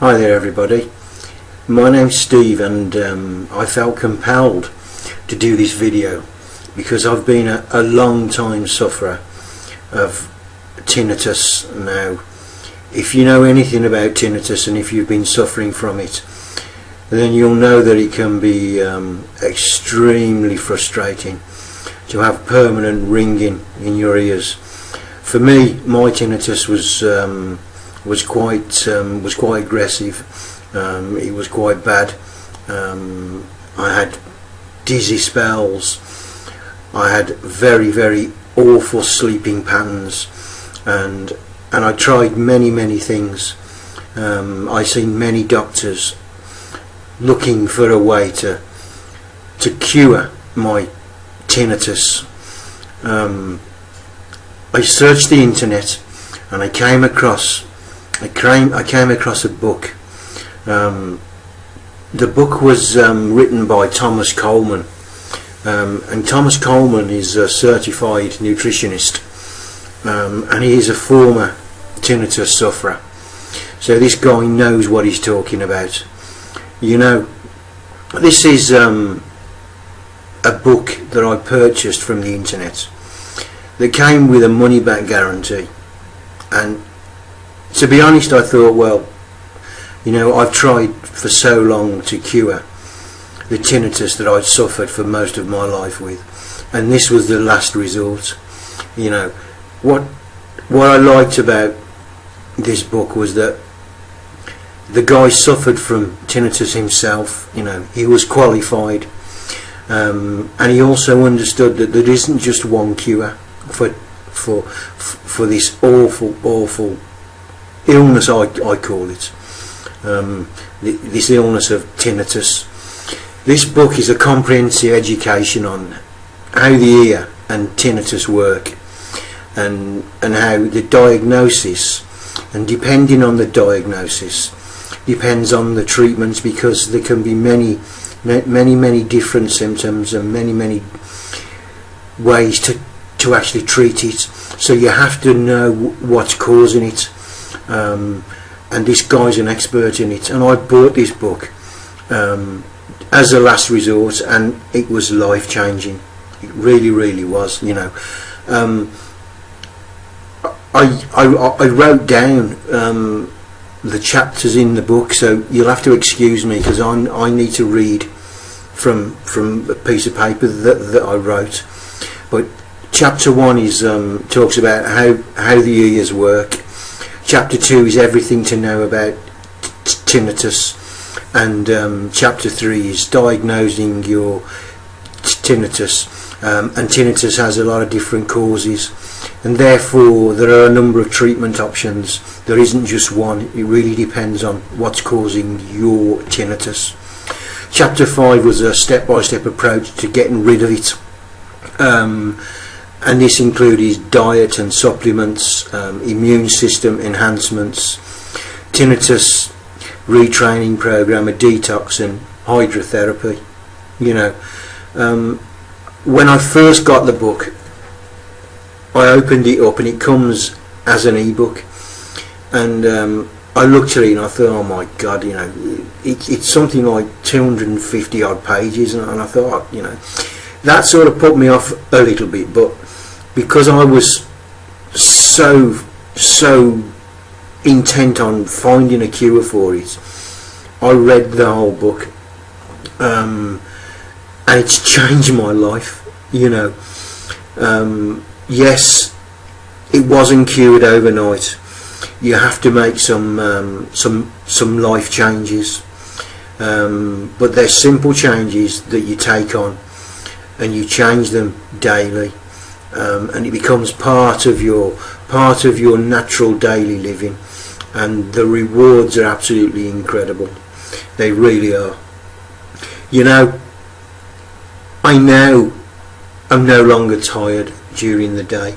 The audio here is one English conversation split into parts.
Hi there everybody, my name's Steve and I felt compelled to do this video because I've been a long time sufferer of tinnitus now. If you know anything about tinnitus and if you've been suffering from it, then you'll know that it can be extremely frustrating to have permanent ringing in your ears. For me, my tinnitus was quite aggressive. It was quite bad. I had dizzy spells. I had very awful sleeping patterns, and I tried many things. I seen many doctors looking for a way to cure my tinnitus. I searched the internet and I came across a book. The book was written by Thomas Coleman, and Thomas Coleman is a certified nutritionist, and he is a former tinnitus sufferer. So this guy knows what he's talking about. You know, this is a book that I purchased from the internet that came with a money back guarantee, and to be honest, I thought, well, you know, I've tried for so long to cure the tinnitus that I'd suffered for most of my life with, and this was the last resort. You know, what I liked about this book was that the guy suffered from tinnitus himself. You know, he was qualified, and he also understood that there isn't just one cure for this awful illness, I call it, this illness of tinnitus. This book is a comprehensive education on how the ear and tinnitus work, and how the diagnosis, and depending on the diagnosis depends on the treatments, because there can be many different symptoms and many ways to actually treat it. So you have to know what's causing it, and this guy's an expert in it. And I bought this book as a last resort, and it was life changing. It really was. You know, I wrote down the chapters in the book, so you'll have to excuse me because I need to read from a piece of paper that I wrote. But chapter 1 is talks about how the ears work. Chapter 2 is everything to know about tinnitus, and chapter 3 is diagnosing your tinnitus. And tinnitus has a lot of different causes, and therefore there are a number of treatment options. There isn't just one. It really depends on what's causing your tinnitus. Chapter 5 was a step-by-step approach to getting rid of it, and this included diet and supplements, immune system enhancements, tinnitus retraining program, a detox, and hydrotherapy. You know, when I first got the book, I opened it up and it comes as an ebook, and I looked at it and I thought, oh my god, you know, it's something like 250 odd pages, and I thought, you know, that sort of put me off a little bit. But because I was so intent on finding a cure for it, I read the whole book, and it's changed my life. You know, yes, it wasn't cured overnight. You have to make some life changes, but they're simple changes that you take on and you change them daily, and it becomes part of your natural daily living, and the rewards are absolutely incredible. They really are. You know, I now am no longer tired during the day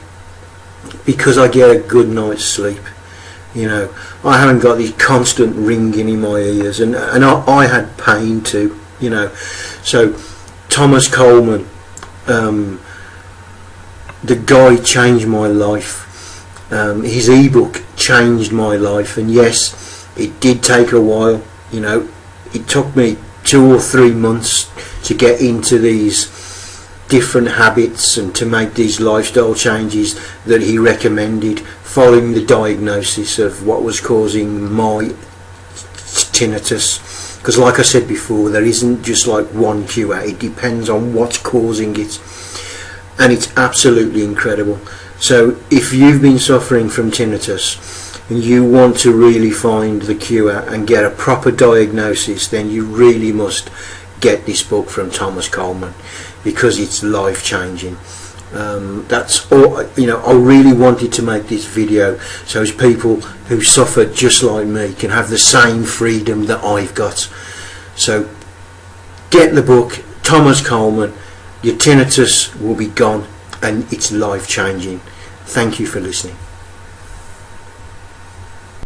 because I get a good night's sleep. You know, I haven't got this constant ringing in my ears, and I had pain too. You know, so Thomas Coleman, the guy changed my life. His ebook changed my life, and yes, It did take a while, you know. It took me 2 or 3 months to get into these different habits and to make these lifestyle changes that he recommended, following the diagnosis of what was causing my tinnitus. Because like I said before, there isn't just like one cure, it depends on what's causing it, and it's absolutely incredible. So if you've been suffering from tinnitus and you want to really find the cure and get a proper diagnosis, then you really must get this book from Thomas Coleman, because it's life changing. That's all, you know. I really wanted to make this video so as people who suffer just like me can have the same freedom that I've got. So get the book, Thomas Coleman. Your tinnitus will be gone, and it's life changing. Thank you for listening.